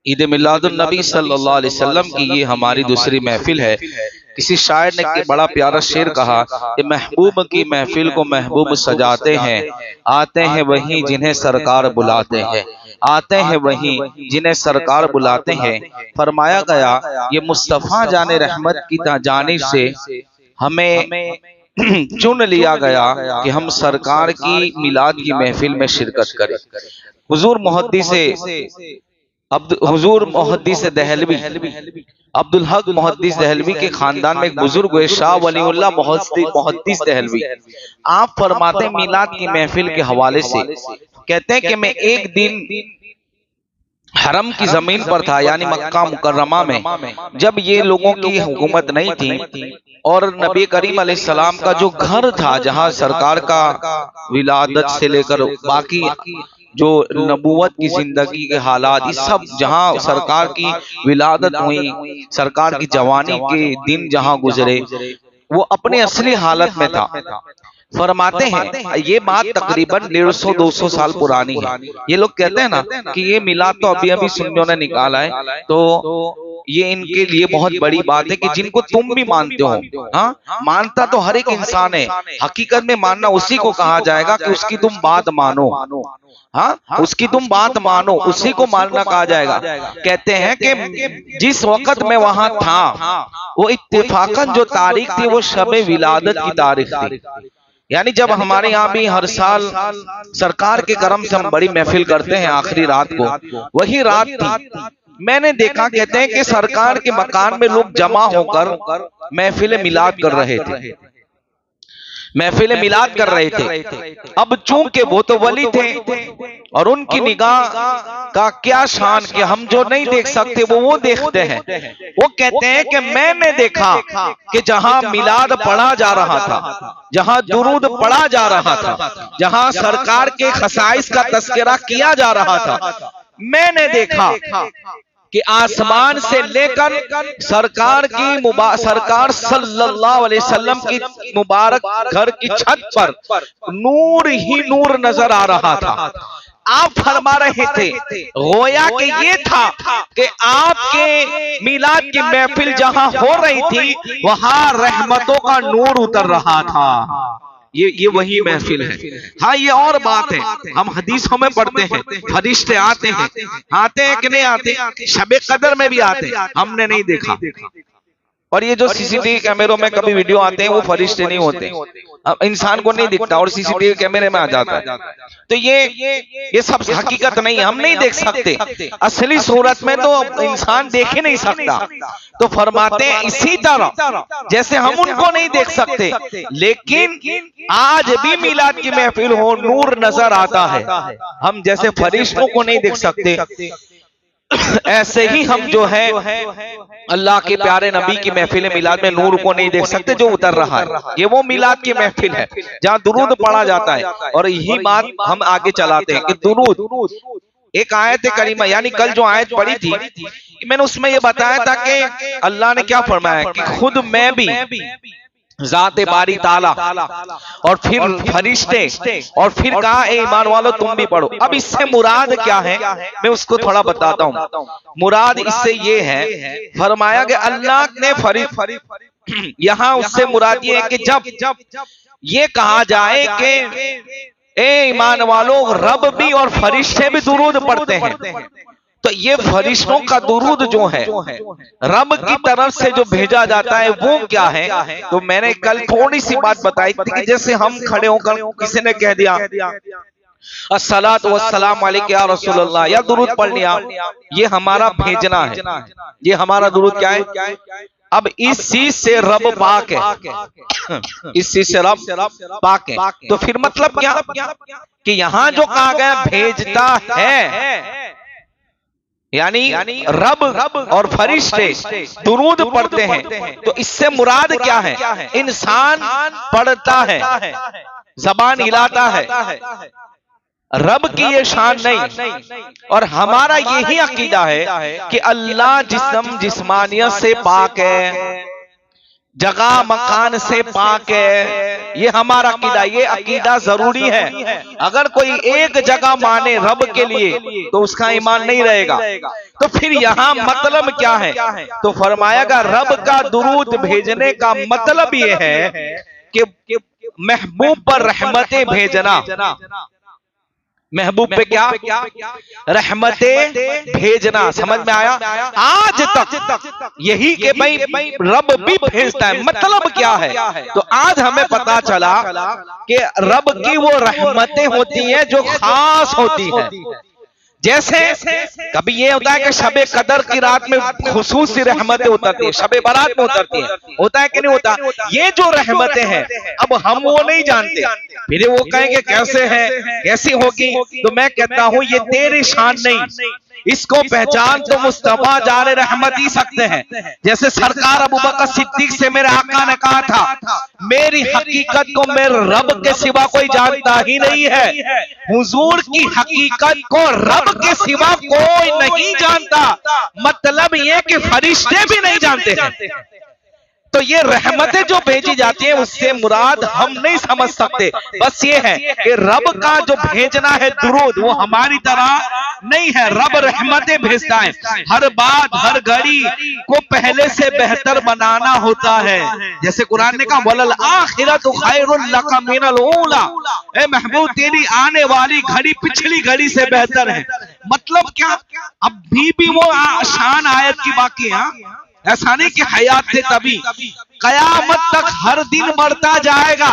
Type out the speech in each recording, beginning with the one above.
ईद मिलादुन नबी सल्लल्लाहु अलैहि वसल्लम की ये हमारी दूसरी महफिल है। किसी शायर ने बड़ा प्यारा शेर कहा कि महबूब की महफिल को महबूब सजाते हैं, आते हैं वही जिन्हें सरकार बुलाते हैं, आते हैं वही जिन्हें सरकार बुलाते हैं। फरमाया गया ये मुस्तफ़ा जाने रहमत की जानिब से हमें चुन लिया गया कि हम सरकार की मिलाद की महफिल में शिरकत करें। हुजूर मुहद्दिस दहलवी अब्दुल हक मुहद्दिस दहलवी के खानदान में एक बुजुर्ग हुए, शाह वलीउल्लाह मुहद्दिस दहलवी। आप फरमाते हैं मिलाद की महफिल के हवाले से, कहते हैं कि मैं एक दिन हरम की जमीन पर था, यानी मक्का मुकर्रमा में, जब ये लोगों की हुकूमत नहीं थी और नबी करीम अलैहिस्सलाम का जो घर था, जहां सरकार का विलादत से लेकर बाकी जो नबूवत की जिंदगी के हालात, ये सब जहां सरकार की विलादत हुई, सरकार की जवानी के दिन जहां गुजरे, वो अपने असली हालत में था। फरमाते हैं ये बात तकरीबन 150-200 साल पुरानी है। ये लोग कहते हैं ना कि ये मिलाद तो अभी अभी सुन्नियों ने निकाला है, तो ये इनके लिए बहुत बड़ी बात है कि जिनको तुम भी मानते हो। हाँ, मानता तो हर एक इंसान है, हकीकत में मानना उसी को कहा जाएगा कि उसकी तुम बात मानो। हाँ, उसकी तुम बात मानो, उसी को मानना कहा जाएगा। कहते हैं कि जिस वक्त मैं वहां था, वो इत्तेफाकन जो तारीख थी वो शब विलादत की तारीख थी। यानी जब हमारे यहाँ भी हर साल सरकार के करम से हम बड़ी महफिल करते हैं आखिरी रात को, वही रात थी। मैंने देखा, कहते हैं कि सरकार के मकान में लोग जमा होकर महफिल मिलाद कर रहे थे, महफिल मिलाद कर रहे थे। अब चूंकि वो तो वली थे और उनकी निगाह का क्या शान कि हम जो नहीं देख सकते वो देखते हैं। वो कहते हैं कि मैंने देखा कि जहां मिलाद पढ़ा जा रहा था, जहां दुरूद पढ़ा जा रहा था, जहां सरकार के खसाइस का तस्करा किया जा रहा था, मैंने देखा कि आसमान से लेकर सरकार सल्लल्लाहु अलैहि वसल्लम की मुबारक घर की छत पर नूर ही नूर नजर आ रहा था। आप फरमा रहे थे, गोया कि ये था कि आपके मिलाद की महफिल जहां हो रही थी, वहां रहमतों का नूर उतर रहा था। ये वही महफिल है। हाँ, ये और बात है, हम हदीसों में पढ़ते हैं फरिश्ते आते हैं कि नहीं आते, शबे कदर में भी आते, हमने नहीं देखा। और ये जो सीसीटीवी कैमरों में कभी वीडियो आते हैं वो फरिश्ते नहीं होते, इंसान को नहीं दिखता और सीसीटीवी कैमरे में आ जाता है। तो ये सब हकीकत नहीं है, हम नहीं देख सकते, असली सूरत में तो इंसान देख ही नहीं सकता। तो फरमाते हैं इसी तरह जैसे हम उनको नहीं देख सकते, लेकिन आज भी मिलाद की महफिल हो, नूर नजर आता है। हम जैसे फरिश्तों को नहीं देख सकते, ऐसे ही हम जो है अल्लाह के प्यारे नबी की महफिल मिलाद में नूर को नहीं देख सकते जो उतर रहा है। ये वो मिलाद की महफिल है जहाँ दुरूद पढ़ा जाता है। और यही बात हम आगे चलाते हैं कि दुरूद एक आयत करीमा, यानी कल जो आयत पढ़ी थी मैंने उसमें ये बताया था कि अल्लाह ने क्या फरमाया कि खुद मैं भी ज़ाते बारी ताला और फिर फरिश्ते, और फिर कहा ए ईमान वालों तुम भी पढ़ो। अब इससे मुराद क्या है मैं उसको थोड़ा बताता हूँ। मुराद इससे ये है, फरमाया कि अल्लाह ने यहाँ उससे मुराद ये है कि जब ये कहा जाए कि ए ईमान वालों रब भी और फरिश्ते भी दुरूद पढ़ते हैं, तो ये फरिश्तों का दुरूद जो है रब की तरफ से जो भेजा जाता है वो क्या है। तो मैंने कल थोड़ी सी बात बताई थी कि जैसे हम खड़े होकर किसी ने कह दिया अस्सलातु वस्सलाम अलैका या रसूलल्लाह, या दुरूद पढ़ लिया, ये हमारा भेजना है, ये हमारा दुरूद क्या है। अब इस चीज से रब पाक है, इस चीज से रब पाक है, तो फिर मतलब क्या कि यहाँ जो कहा गया भेजता है, यानी रब और फरिश्ते दुरूद पढ़ते हैं, तो इससे मुराद क्या है। इंसान पढ़ता है, जबान हिलाता है, रब की ये शान नहीं। और हमारा यही अकीदा है कि अल्लाह जिस्मानियत से पाक है, जगह मकान से पाक है, ये हमारा अकीदा, ये अकीदा जरूरी है। अगर कोई एक जगह माने रब के लिए तो उसका ईमान नहीं रहेगा। तो फिर यहाँ मतलब क्या है? तो फरमायागा रब का दुरूद भेजने का मतलब ये है कि महबूब पर रहमतें भेजना। महबूब पे क्या? रहमतें भेजना। समझ में आया? आज तक यही कि भाई रब भी भेजता है। मतलब क्या है? तो आज हमें पता चला कि रब की वो रहमतें होती हैं जो खास होती हैं। जैसे कभी ये होता है कि शबे कदर की रात में खुसूसी रहमतें उतरती है, शबे बारात में उतरती है, होता है कि नहीं होता? ये जो रहमतें हैं अब हम वो नहीं जानते, फिर वो कहेंगे कैसे है, कैसी होगी? तो मैं कहता हूं ये तेरी शान नहीं, इसको पहचान तो मुस्तफा जाने रहमत ही सकते हैं। जैसे सरकार अबू बकर सिद्दीक से मेरे आका ने कहा था, मेरी हकीकत को मेरे रब के सिवा कोई जानता ही नहीं है। हुजूर की हकीकत को रब के सिवा कोई नहीं जानता। मतलब ये कि फरिश्ते भी नहीं जानते हैं। तो ये रहमतें जो भेजी जाती है उससे मुराद हम नहीं समझ सकते। बस ये है कि रब का जो भेजना है दुरूद वो हमारी तरह नहीं है। रब रहमतें भेजता है। हर बात हर घड़ी को पहले से बेहतर बनाना होता है। जैसे कुरान ने कहा वलल आखिरतु खैरुल लका मिनल ऊला, ए महबूब तेरी आने वाली घड़ी पिछली घड़ी से बेहतर है। मतलब क्या? अब भी वो शान आयत की बाकी है। ऐसा नहीं कि हयात थे तभी, कयामत तक हर दिन बढ़ता जाएगा।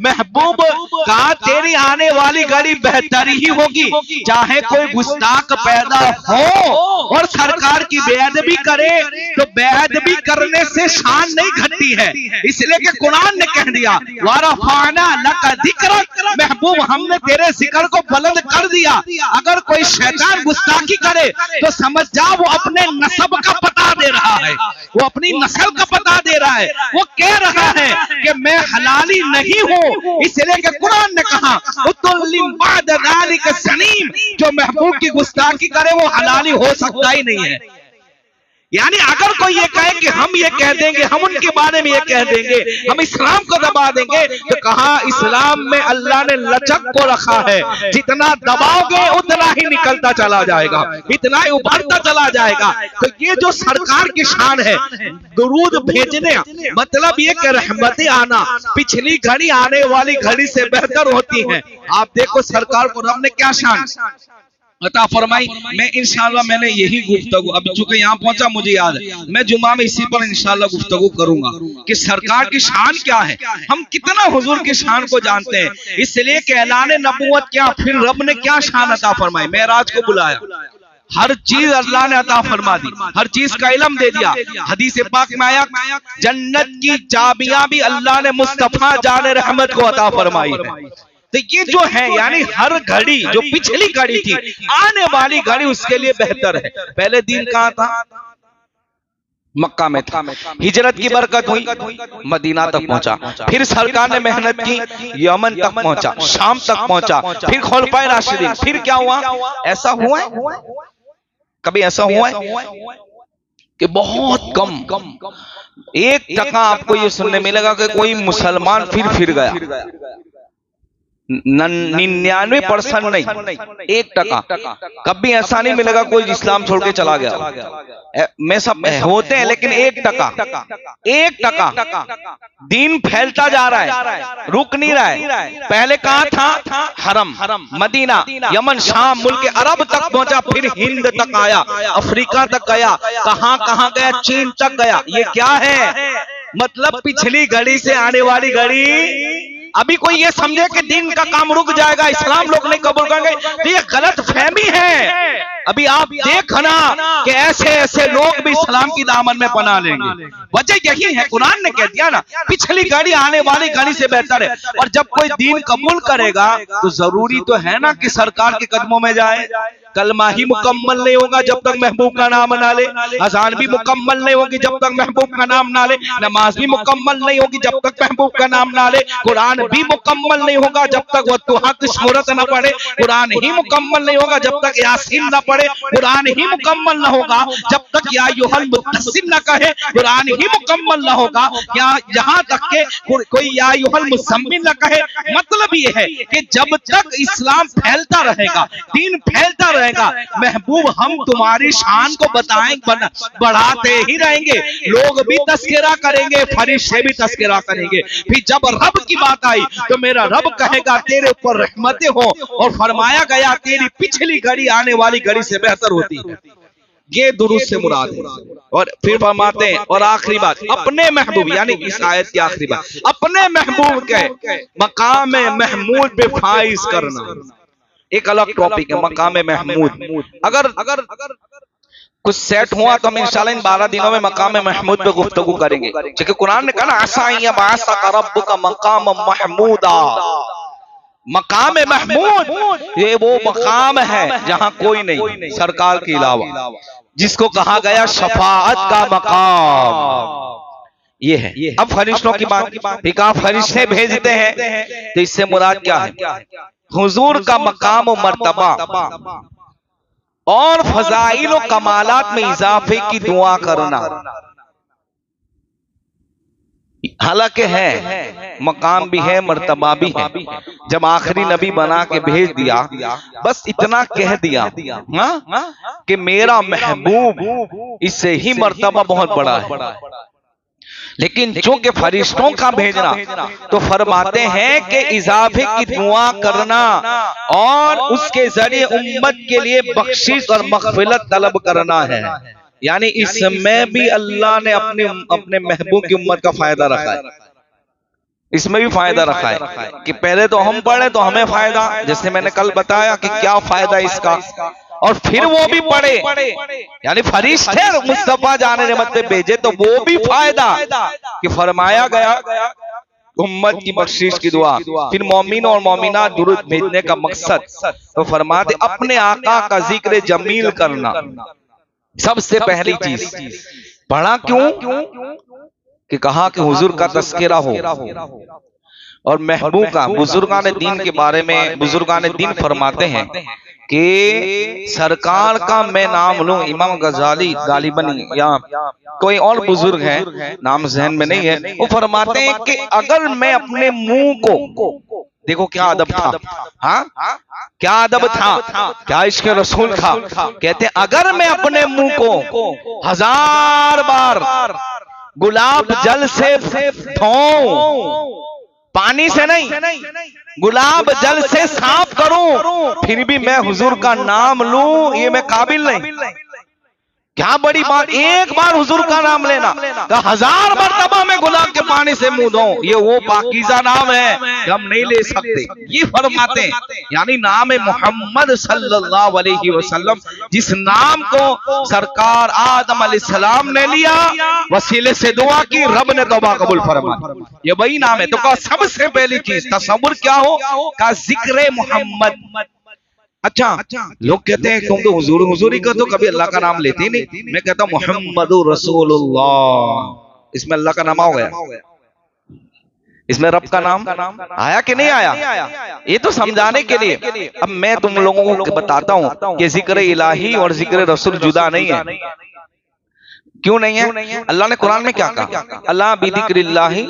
महबूब कहा तेरी आने वाली घड़ी बेहतर ही होगी, चाहे कोई गुस्ताख पैदा हो और सरकार की बेअदबी करे तो बेअदबी करने से शान नहीं घटती है। इसलिए कि कुरान ने कह दिया वरफाना लका जिक्रक, महबूब हमने तेरे जिक्र को बुलंद कर दिया। अगर कोई शैतान गुस्ताखी करे तो समझ जा वो अपने नस्ब का पता दे रहा है, वो अपनी नस्ल का पता दे रहा है। वो कह रहा है कि मैं हलाली नहीं हूं। इसलिए कि कुरान ने कहा सनीम, जो महबूब की गुस्ताखी करे वो हलाली हो सकता ही नहीं है। यानी अगर कोई ये कहे कि हम ये कह देंगे, हम उनके बारे में ये कह देंगे, हम इस्लाम को दबा देंगे, तो कहा इस्लाम में अल्लाह ने लचक को रखा है। जितना दबाओगे उतना ही निकलता चला जाएगा, इतना ही उभरता चला जाएगा। तो ये जो सरकार की शान है दुरूद भेजने, मतलब ये कि रहमतें आना पिछली घड़ी आने वाली घड़ी से बेहतर होती हैं। आप देखो सरकार को रब ने क्या शान अता फरमाई। मैं इंशाअल्लाह मैंने यही गुफ्तगू, अब चूंकि यहाँ पहुंचा मुझे याद है, मैं जुमा में इसी पर इंशाअल्लाह गुफ्तगू करूंगा कि सरकार की शान क्या है, हम कितना हुजूर की शान को जानते हैं। इसलिए कि ऐलान नबूवत क्या, फिर रब ने क्या शान अता फरमाई। मेराज को बुलाया, हर चीज अल्लाह ने अता फरमा दी, हर चीज का इल्म दे दिया। हदीस पाक में आया जन्नत की चाबियां भी अल्लाह ने मुस्तफा जाने रहमत को अता फरमाई है। तो ये जो है यानी हर घड़ी जो पिछली घड़ी थी आने वाली घड़ी उसके लिए बेहतर है। पहले दिन कहाँ था? मक्का में था। हिजरत की बरकत हुई, मदीना तक पहुंचा। फिर सरकार ने मेहनत की, यमन तक पहुंचा, शाम तक पहुंचा, फिर खुलफाए राशिदीन। फिर क्या हुआ? ऐसा हुआ है कभी? ऐसा हुआ है कि बहुत कम 1% आपको ये सुनने मिलेगा कि कोई मुसलमान फिर गया। 99% नहीं, 1%। कभी ऐसा नहीं मिलेगा कोई इस्लाम छोड़ के चला गया। मैं सब होते हैं लेकिन 1% दीन फैलता जा रहा है, रुक नहीं रहा है। पहले कहाँ था? हरम, मदीना, यमन, शाम, मुल्क अरब तक पहुंचा, फिर हिंद तक आया, अफ्रीका तक गया, कहाँ गया? चीन तक गया। ये क्या है? मतलब पिछली घड़ी से आने वाली घड़ी। अभी कोई ये समझे कि दिन का काम रुक जाएगा, इस्लाम लोग नहीं कबूल करेंगे, तो ये गलत फहमी है। अभी आप देखना कि ऐसे लोग भी इस्लाम की दामन में पना लेंगे। वजह यही है, कुरान ने कह दिया ना पिछली घड़ी आने वाली घड़ी से बेहतर है। और जब कोई दीन कबूल करेगा तो जरूरी तो है ना कि सरकार के कदमों में जाए। कलमा ही मुकम्मल नहीं होगा जब तक महबूब का नाम ना ले, अजान भी मुकम्मल नहीं होगी जब तक महबूब का नाम ना ले, नमाज भी मुकम्मल नहीं होगी जब तक महबूब का नाम ना ले, कुरान भी मुकम्मल नहीं होगा जब तक वत्तुहा की सूरत न पढ़े, कुरान ही मुकम्मल नहीं होगा जब तक यासीन न पढ़े, कुरान ही मुकम्मल न होगा जब तक या अय्युहल मुद्दस्सिर न कहे, कुरान ही मुकम्मल न होगा या यहाँ तक के कोई या अय्युहल मुज़म्मिल न कहे। मतलब ये है कि जब तक इस्लाम फैलता रहेगा, दीन फैलता रहेगा, महबूब हम तुम्हारी शान को बताएं बढ़ाते ही रहेंगे। लोग भी तस्करा करेंगे, फरिश्ते भी तस्करा करेंगे। फिर जब रब की बात आई तो मेरा रब कहेगा तेरे ऊपर रहमतें हो, और फरमाया गया तेरी पिछली घड़ी आने वाली घड़ी से बेहतर होती है। ये दुरूद से मुराद है। और फिर फरमाते हैं, और आखिरी बात, अपने महबूब यानी इस आयत की आखिरी बात, अपने महबूब के मकाम महमूद पे फाइज करना। एक अलग टॉपिक है मकाम महमूद। अगर कुछ सेट हुआ तो हम इंशाल्लाह इन 12 दिनों में मकाम महमूद पे गुफ्तगू करेंगे, क्योंकि कुरान ने कहा ना आसा रब्बुका मकाम महमूदा। मकाम महमूद ये वो मकाम है जहां कोई नहीं सरकार के अलावा, जिसको कहा गया शफाअत का मकाम। ये है। अब फरिश्तों की बात, ठीक है, फरिश्ते भेजते हैं तो इससे मुराद क्या है? हुजूर का मकाम और मर्तबा और फजाइल और कमालात में इजाफे की दुआ करना। हालांकि है मकाम भी है, मर्तबा भी है। जब आखिरी नबी बना के भेज दिया, बस इतना कह दिया कि मेरा महबूब, इससे ही मर्तबा बहुत बड़ा है। लेकिन चूंकि फरिश्तों का भेजना, तो फरमाते हैं कि इजाफे की दुआ करना और उसके जरिए उम्मत के लिए बख्शिश और मग़फ़िरत तलब करना है। यानी इसमें भी अल्लाह ने अपने महबूब की उम्मत का फायदा रखा है। इसमें भी फायदा रखा है कि पहले तो हम पढ़े तो हमें फायदा, जैसे मैंने कल बताया कि क्या फायदा इसका, और फिर वो भी पढ़े, यानी फरिश्ते मुस्तफा जाने रहमत पे भेजे तो वो भी फायदा कि फरमाया गया उम्मत की बख्शिश की दुआ। फिर मोमिन और मोमिना दुरूद भेजने का मकसद तो फरमाते अपने आका का जिक्र जमील करना। सबसे पहली चीज पढ़ा क्यों कि कहा कि हुजूर का तस्करा हो और महबूब का। बुजुर्गान दीन के बारे में बुजुर्गान दीन फरमाते हैं कि सरकार का मैं नाम लूं, इमाम गजाली गालिबन या कोई और बुजुर्ग है, नाम जहन में नहीं है, वो फरमाते हैं कि अगर मैं अपने मुंह को, देखो क्या अदब था, हाँ क्या अदब था, क्या इश्क़ रसूल था। कहते अगर मैं अपने मुंह को 1000 बार गुलाब जल से धोऊं, पानी से नहीं, गुलाब जल से साफ करूं, फिर भी मैं हुजूर का नाम लूं, ये मैं काबिल नहीं। क्या बड़ी बात, एक बार हुजूर का नाम लेना, तो 1000 मरतबा में गुलाब के पानी से मुंह धो, ये वो पाकीज़ा नाम है कि हम नहीं ले सकते। ये फरमाते हैं, यानी नाम मोहम्मद सल्लल्लाहु अलैहि वसल्लम, जिस नाम को सरकार आदम अलैहिस्सलाम ने लिया, वसीले से दुआ की, रब ने तौबा कबूल फरमाई, ये वही नाम है। तो का सबसे पहली चीज तसव्वुर क्या हो का जिक्र मोहम्मद। अच्छा, लोग कहते हैं तुम तो हुजूर हुजूरी का तो कभी अल्लाह का नाम लेते ही नहीं। मैं कहता हूं मुहम्मदुर रसूलुल्लाह, इसमें अल्लाह का नाम आ गया, इसमें रब का नाम आया कि नहीं आया, ये तो समझाने के लिए। अब मैं तुम लोगों को बताता हूं कि जिक्र इलाही और जिक्र रसूल जुदा नहीं है। क्यों नहीं है? अल्लाह ने कुरान में क्या कहा, अल्लाह बिदिक्रिल्लाहि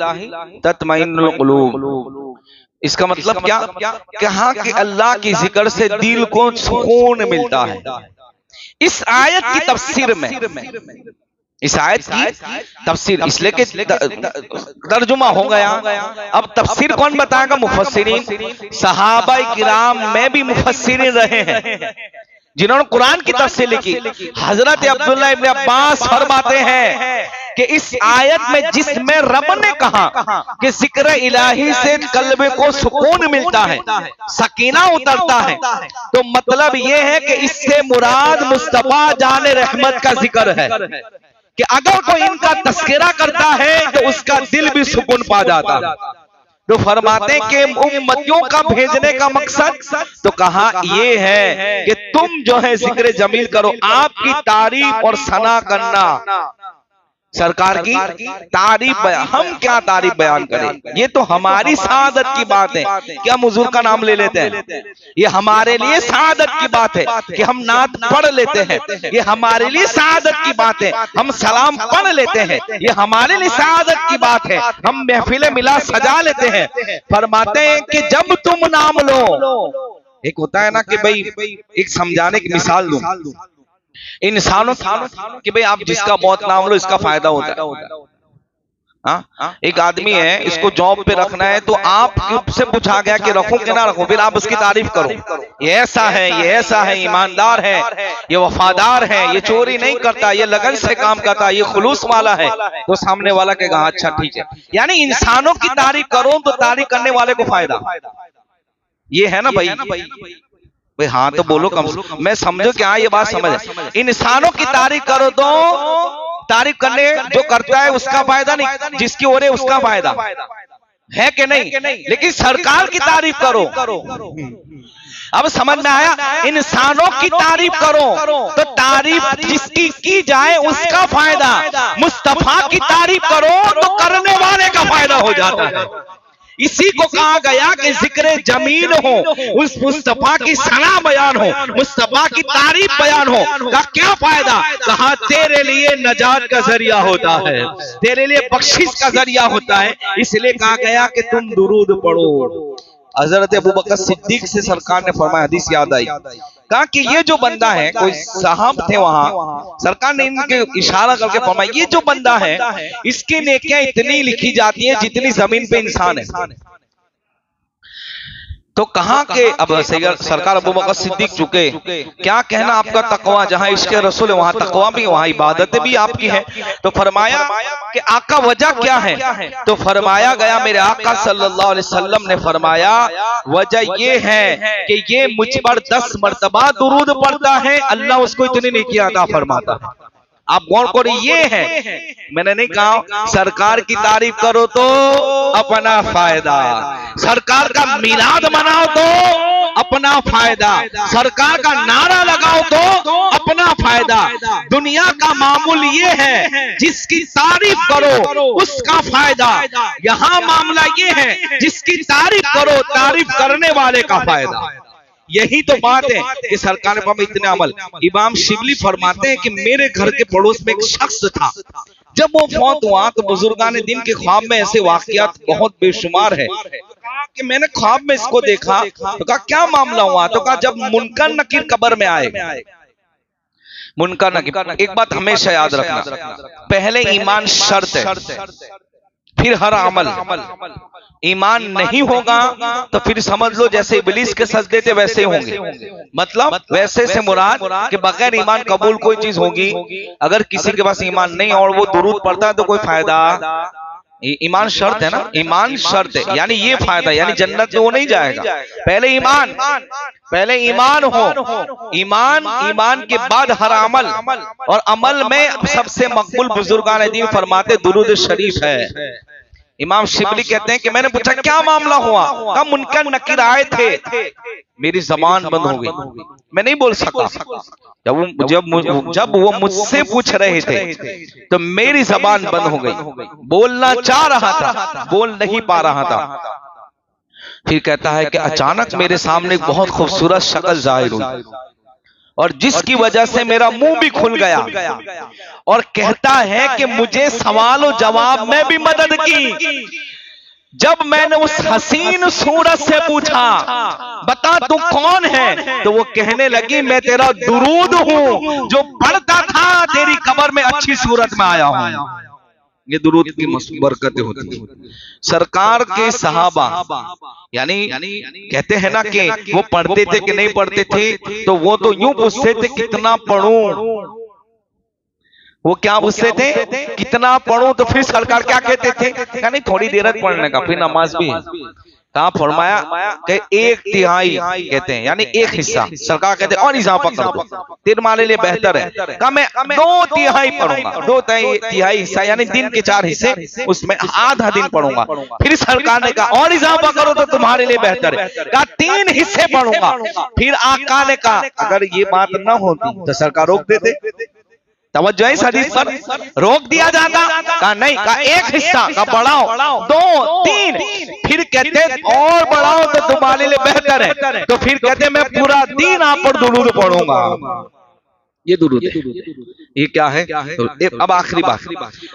तत्मइन्नुल कुलूब। इसका मतलब क्या, कहा कि अल्लाह की जिक्र से दिल को सुकून मिलता है। इस आयत की तफसीर में, इस आयत की तफसीर इसलिए कि तर्जुमा हो गया, अब तफसीर कौन बताएगा? मुफस्सिरीन। सहाबा किराम में भी मुफस्सिरीन रहे हैं जिन्होंने कुरान की तफसीर लिखी। हजरत अब्दुल्लाह इब्न अब्बास फरमाते हैं कि इस आयत में जिसमें रब ने कहा कि जिक्र इलाही से कल्ब को सुकून मिलता है, सकीना उतरता है, तो मतलब यह है कि इससे मुराद मुस्तफा जाने रहमत का जिक्र है कि अगर कोई इनका तस्करा करता है तो उसका दिल भी सुकून पा जाता है। तो फरमाते हैं कि उम्मतियों का भेजने का मकसद तो कहा ये है कि तुम जो है जिक्र जमील करो, आपकी तारीफ और सना करना, सरकार की तारीफ बयान। हम क्या तारीफ बयान करें, ये तो हमारी सआदत की बात है कि हम हुजूर का नाम ले लेते हैं, ये हमारे लिए सआदत की बात है कि हम नात पढ़ लेते हैं, ये हमारे लिए सआदत की बात है हम सलाम पढ़ लेते हैं, ये हमारे लिए सआदत की बात है हम महफिल मिला सजा लेते हैं। फरमाते हैं कि जब तुम नाम लो, एक होता है ना कि भाई एक समझाने की मिसाल दूं इंसानों कि भाई आप जिसका बहुत नाम लो इसका फायदा होता है। हाँ, एक आदमी है, इसको जॉब पे रखना है, तो आप से पूछा गया कि रखो कि ना रखो, फिर आप उसकी तारीफ करो, ये ऐसा है, ये ऐसा है, ईमानदार है, ये वफादार है, ये चोरी नहीं करता, ये लगन से काम करता, ये खुलूस वाला है, तो सामने वाला कहेगा अच्छा ठीक है। यानी इंसानों की तारीफ करो तो तारीफ करने वाले को फायदा, ये है ना भाई। भाई हाँ तो बोलो कम से कम, मैं समझो क्या ये बात समझ है। इंसानों की तारीफ करो तो तारीफ करने जो करता है उसका फायदा नहीं, जिसकी हो रही उसका फायदा है कि नहीं। लेकिन सरकार की तारीफ करो, अब समझ में आया, इंसानों की तारीफ करो तो तारीफ जिसकी की जाए उसका फायदा, मुस्तफा की तारीफ करो तो करने वाले का फायदा हो जाता है। इसी को कहा गया कि जिक्र जमील हो, उस मुस्तफा की सना बयान हो, मुस्तफा की तारीफ बयान हो, का क्या फायदा? कहा तेरे लिए नजात का जरिया होता है, तेरे लिए बख्शिश का जरिया होता है, इसलिए कहा गया कि तुम दुरूद पढ़ो। हजरत अबू बकर सिद्दीक से सरकार ने फरमाया, हदीस याद आई, कहा कि ये जो बंदा है, कोई साहब थे वहां, सरकार ने इनके इशारा करके फरमाया ये जो बंदा है इसकी नेकियां इतनी लिखी जाती हैं जितनी जमीन पे इंसान है। तो कहा के अब सरकार अबू बकर सिद्दीक चुके, क्या कहना आपका तकवा, जहां इश्क रसूल है वहां तकवा भी, वहां इबादतें भी आपकी है। तो फरमाया कि आका वजह क्या है? तो फरमाया गया, मेरे आका सल्लल्लाहु अलैहि वसल्लम ने फरमाया वजह ये है कि ये मुझ पर 10 मर्तबा दुरूद पढ़ता है, अल्लाह उसको इतनी नेकी अता फरमाता है। आप गौर करो, ये है, मैंने नहीं कहा सरकार की तारीफ करो तो अपना फायदा, सरकार का मिलाद मनाओ तो अपना फायदा, सरकार का नारा लगाओ तो अपना फायदा। दुनिया का मामूल ये है जिसकी तारीफ करो उसका फायदा, यहाँ मामला ये है जिसकी तारीफ करो तारीफ करने वाले का फायदा। यही तो बात है कि सरकार ने इतने अमल। इमाम शिबली फरमाते हैं कि मेरे घर के पड़ोस में एक शख्स था, जब वो फौत हुआ तो बुजुर्गान दिन के ख्वाब में ऐसे वाकयात बहुत बेशुमार है। कि मैंने ख्वाब में इसको देखा, तो कहा क्या मामला हुआ? तो कहा जब मुनकर नकीर कब्र में आए, मुनकर नकीर, एक बात हमेशा याद रखना, पहले ईमान शर्त है, फिर हर अमल। ईमान नहीं होगा तो फिर समझ लो जैसे इब्लीस के सजदे थे वैसे होंगे, मतलब वैसे से मुराद कि बगैर ईमान कबूल कोई चीज होगी। अगर किसी के पास ईमान नहीं और वो दुरूद पढ़ता है तो कोई फायदा, ईमान शर्त है ना, ईमान शर्त है, यानी ये फायदा, यानी जन्नत में वो नहीं जाएगा, पहले ईमान हो, ईमान के बाद हर अमल, और अमल में सबसे मकबूल बुजुर्गान दीन फरमाते दुरूद शरीफ है। इमाम शिबली कहते हैं कि मैंने पूछा क्या मामला हुआ? कहा मुनकर नकीर आए थे, मेरी जबान बंद हो गई, मैं नहीं बोल सका। जब वो मुझसे पूछ रहे थे तो मेरी जबान बंद हो गई, बोलना चाह रहा था, बोल नहीं पा रहा था। फिर कहता है कि अचानक मेरे सामने बहुत खूबसूरत शक्ल जाहिर हुई, और जिसकी वजह से मेरा मुंह भी खुल गया, और कहता है कि मुझे सवाल और जवाब में भी मदद की। जब मैंने उस हसीन सूरत से पूछा बता तू कौन है, तो वो कहने लगी मैं तेरा दुरूद हूं जो पढ़ता था तेरी कब्र में अच्छी सूरत में आया हूं। ये दुरूद की बरकतें होती है। सरकार के सहाबा यानी कहते हैं ना कि वो पढ़ते थे कि नहीं पढ़ते थे, तो वो तो यूं पूछते थे कितना पढ़ूं, वो क्या पूछते थे कितना पढ़ूं। तो फिर सरकार क्या कहते थे? नहीं थोड़ी देर पढ़ने का, फिर नमाज भी है। कहा फरमाया कि 1/3 कहते हैं, यानी 1 हिस्सा। सरकार कहते हैं और इजाफा कर दो, तुम्हारे लिए बेहतर है। कहा मैं 2/3 पढ़ूंगा, 2/3 हिस्सा यानी दिन के 4 हिस्से, उसमें आधा दिन पढ़ूंगा। फिर सरकार ने कहा और इजाफा करो तो तुम्हारे लिए बेहतर है। कहा 3 हिस्से पढ़ूंगा। फिर आका ने कहा अगर ये बात न होती तो सरकार रोक देते। तवज्जो है इस हदीस पर, रोक दिया जाता। कहा नहीं, कहा 1 हिस्सा का बढ़ाओ, 2 3, फिर कहते और बढ़ाओ तो तुम्हारे लिए बेहतर है। तो फिर कहते मैं पूरा दिन आप पर दुरूद पढ़ूंगा। ये दुरूद है, ये क्या है? अब आखिरी बात,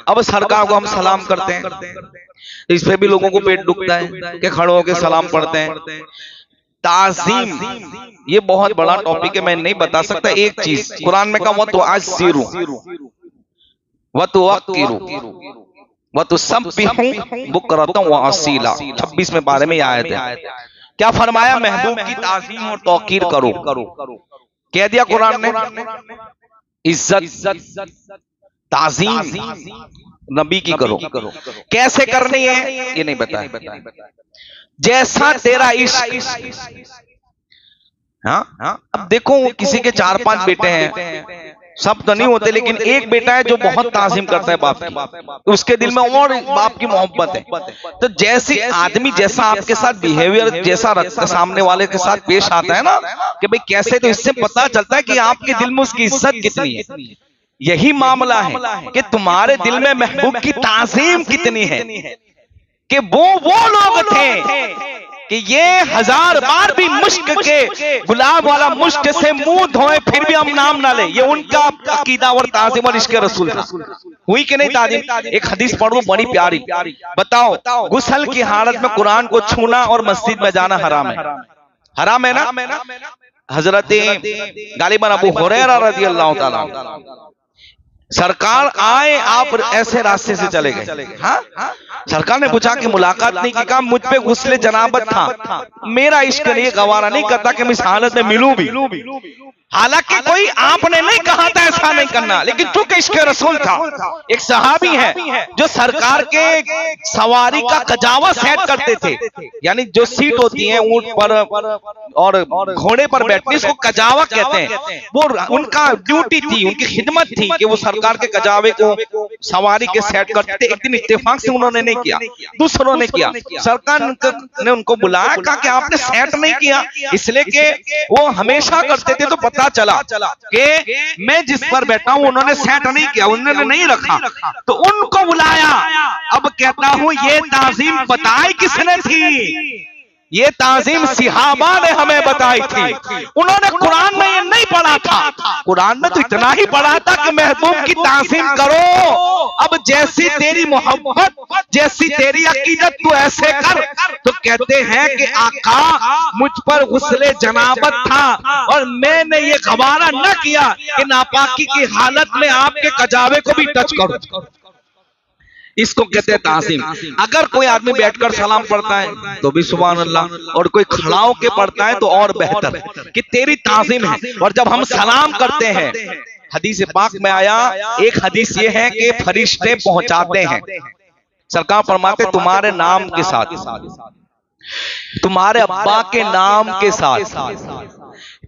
अब सरकार को हम सलाम करते हैं, इस पे भी लोगों को पेट दुखता है कि खड़े होकर सलाम पढ़ते हैं। ताज़ीम ये बहुत बड़ा टॉपिक है, मैं नहीं बता सकता। एक चीज कुरान में कहा तो आज सिरू व तो व तो सब बुकरतम व असीला, 26वें पारे में आयत है। क्या फरमाया? महबूब की ताज़ीम और तौकीर करो। कह दिया कुरान ने इज्जत ताज़ीम नबी की करो। कैसे करनी है ये नहीं बताया। जैसा तेरा इश्क। हाँ, अब देखो किसी के 4-5 बेटे हैं, सब तो नहीं होते, लेकिन एक बेटा है जो बहुत ताज़ीम करता है बाप की, उसके दिल में और बाप की मोहब्बत है। तो जैसे आदमी जैसा आपके साथ बिहेवियर जैसा रखता सामने वाले के साथ पेश आता है ना कि भाई कैसे, तो इससे पता चलता है कि आपके दिल में उसकी इज्जत कितनी है। यही मामला है कि तुम्हारे दिल में महबूब की ताज़ीम कितनी है, कि वो लोग थे कि ये 1000 बार भी मुश्क के गुलाब वाला मुश्क से मुंह धोए फिर भी हम नाम ना ले। ये उनका अकीदा और ताज़ीम और इश्क़ रसूल था। हुई कि नहीं ताज़ीम? एक हदीस पढ़ दो बड़ी प्यारी। बताओ गुस्ल की हालत में कुरान को छूना और मस्जिद में जाना हराम है? हराम है ना? हजरत गालिबन अबू हुरैरा रज़ियल्लाहु ताला सरकार आए, आप ऐसे रास्ते से चले गए। हाँ, सरकार ने पूछा कि मुलाकात नहीं की? कहा मुझ पे गुस्ले जनाबत था, मेरा इश्क नहीं गवारा नहीं करता कि मैं इस हालत में मिलूं भी। हालांकि कोई आपने नहीं कहा था ऐसा नहीं करना, लेकिन चूंकि इश्क रसूल था। एक सहाबी है जो सरकार के सवारी का कजावा सेट करते थे, यानी जो सीट होती है ऊंट पर और घोड़े पर बैठने, इसको कजावा कहते हैं। वो उनका ड्यूटी थी, उनकी खिदमत थी कि वो सरकार के कजावे को सवारी के सेट करते थे। एक दिन इत्तेफाक से उन्होंने नहीं किया, दूसरों ने किया। सरकार ने उनको बुलाया, कहा कि आपने सेट नहीं किया, इसलिए कि वो हमेशा करते थे। तो पता चला कि मैं जिस पर बैठा हूं उन्होंने सेट नहीं किया, उन्होंने नहीं रखा, तो उनको बुलाया। अब कहता हूं ये ताज़ीम बताई किसने थी? ये ताज़ीम सिहाबा ने हमें बताई थी। उन्होंने कुरान में ये नहीं पढ़ा था, कुरान में तो इतना ही पढ़ा था कि महबूब की ताज़ीम करो। अब जैसी तेरी मोहब्बत, जैसी तेरी अकीदत, तू ऐसे कर। तो कहते हैं कि आका मुझ पर गुस्ले जनाबत था और मैंने ये गवारा न किया कि नापाकी की हालत में आपके कजावे को भी टच करूं। इसको कहते हैं ताज़ीम। अगर कोई आदमी बैठकर सलाम पढ़ता है तो भी सुभान अल्लाह, और कोई खड़ा होकर पढ़ता है तो और बेहतर है कि तेरी ताज़ीम है। और जब हम सलाम करते हैं, हदीस पाक में आया, एक हदीस ये है कि फरिश्ते पहुंचाते हैं, सरकार फरमाते तुम्हारे नाम के साथ, तुम्हारे अब्बा के नाम के साथ,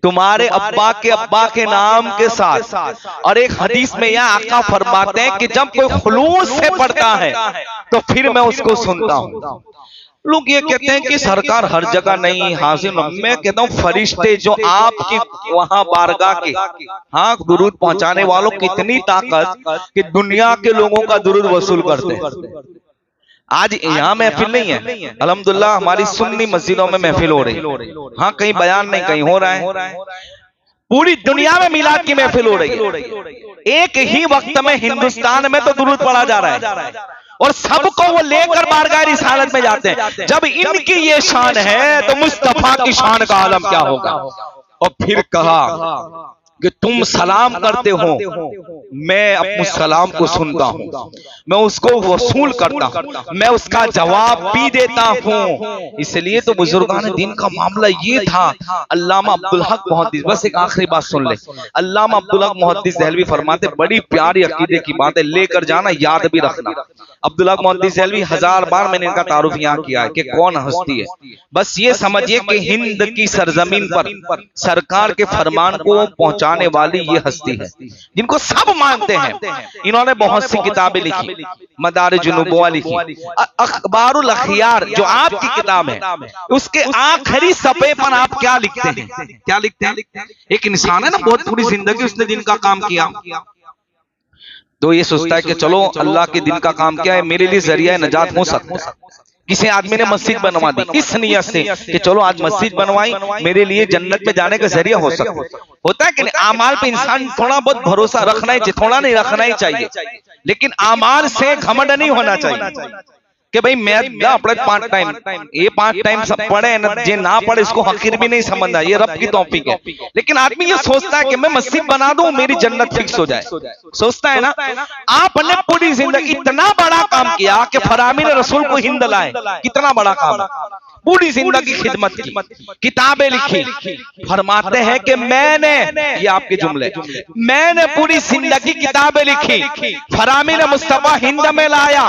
तुम्हारे अब्बा के नाम के साथ। और एक हदीस में यह आका फरमाते हैं कि जब कोई खुलूस से पढ़ता है तो फिर मैं उसको सुनता हूं। लोग ये कहते हैं कि सरकार हर जगह नहीं हाजिर। मैं कहता हूं फरिश्ते जो आपकी वहां बारगाह के, हाँ, दुरूद पहुंचाने वालों की इतनी ताकत कि दुनिया के लोगों का दुरूद वसूल करते हैं। आज यहाँ महफिल नहीं है, अल्हम्दुलिल्लाह हमारी सुन्नी मस्जिदों में महफिल हो रही है। हाँ, कहीं बयान नहीं, कहीं हो रहा है। पूरी दुनिया में मिलाद की महफिल हो रही है। एक ही वक्त में हिंदुस्तान में तो दुरूद पढ़ा जा रहा है और सबको वो लेकर बारगाह रिसालत में जाते हैं। जब इनकी ये शान है तो मुस्तफा की शान का आलम क्या होगा। और फिर कहा कि तुम सलाम करते हो, मैं अपने सलाम को सुनता हूं, मैं उसको वसूल करता हूं, मैं उसका जवाब भी देता हूं। इसलिए तो बुजुर्गान दीन का मामला ये था। अल्लामा अब्दुल हक मुहद्दिस, बस एक आखिरी बात सुन ले। अल्लामा अब्दुल हक मुहद्दिस देहलवी फरमाते, बड़ी प्यारी अकीदे की बात है, लेकर जाना, याद भी रखना। अब्दुल हक मुहद्दिस देहलवी 1000 बार मैंने इनका तारुफ यहाँ किया है कि कौन हस्ती है। बस ये समझिए कि हिंद की सरजमीन पर सरकार के फरमान को पहुंचाने वाली ये हस्ती है, जिनको सब मानते हैं। इन्होंने बहुत सी किताबें लिखी, मदारिज नुबुव्वा लिखी, अखबारुल अखियार जो आपकी किताब है, उसके आखिरी सफ़े पर आप क्या लिखते हैं? क्या लिखते हैं? एक इंसान है ना, बहुत पूरी जिंदगी उसने दिन का काम किया, तो ये सोचता है कि चलो अल्लाह के दिन का काम किया है, मेरे लिए जरिया नजात हो सकता है। किसी आदमी ने मस्जिद बनवा दी इस नियत से कि चलो आज मस्जिद बनवाई, मेरे लिए जन्नत में जाने का जरिया हो सकता है। होता है कि नहीं? आमाल पे इंसान थोड़ा बहुत भरोसा रखना ही चाहिए, थोड़ा नहीं रखना ही चाहिए, लेकिन आमाल से घमंड नहीं होना चाहिए कि भाई मैं अपने 5 टाइम, ये 5 टाइम सब पढ़े न, जे ना पढ़े इसको हकीर भी नहीं समझना, ये रब की तौफीक है। लेकिन आदमी ये सोचता है कि मैं मस्जिद बना दूं, मेरी जन्नत फिक्स हो जाए, सोचता है ना। आपने पूरी जिंदगी इतना बड़ा काम किया कि फरामीन रसूल को हिंद लाए, कितना बड़ा काम, पूरी जिंदगी खिदमत की, किताबें लिखी। फरमाते हैं कि मैंने, ये आपके जुमले, मैंने पूरी जिंदगी किताबें लिखी, फरामीन मुस्तफा हिंद में लाया,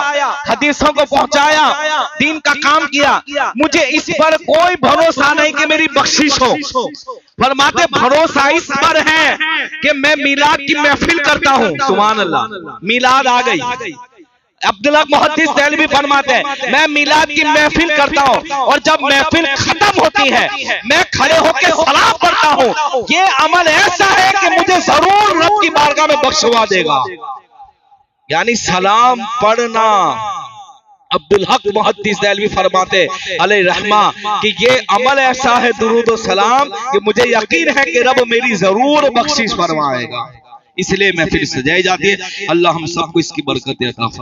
हदीसों को पहुंचाया, दीन का काम किया, मुझे इस पर कोई भरोसा नहीं कि मेरी बख्शिश हो। फरमाते भरोसा इस पर है कि मैं मिलाद की महफिल करता हूं, सुभान अल्लाह, मिलाद आ गई। अब्दुल हक मुहद्दिस देहलवी फरमाते हैं मैं मिलाद की महफिल करता हूं, और जब महफिल खत्म होती है मैं खड़े होकर सलाम पढ़ता हूं। ये अमल ऐसा है कि मुझे जरूर रब की बारगाह में बख्शवा देगा। यानी सलाम पढ़ना, अब्दुल हक मुहद्दिस देहलवी फरमाते अलैहि रहमा कि ये अमल ऐसा है, दुरूद और सलाम, कि मुझे यकीन है कि रब मेरी जरूर बख्शिश फरमाएगा। इसलिए महफिल सजाई जाती है। अल्लाह हम सबको इसकी बरकत अता फरमाए।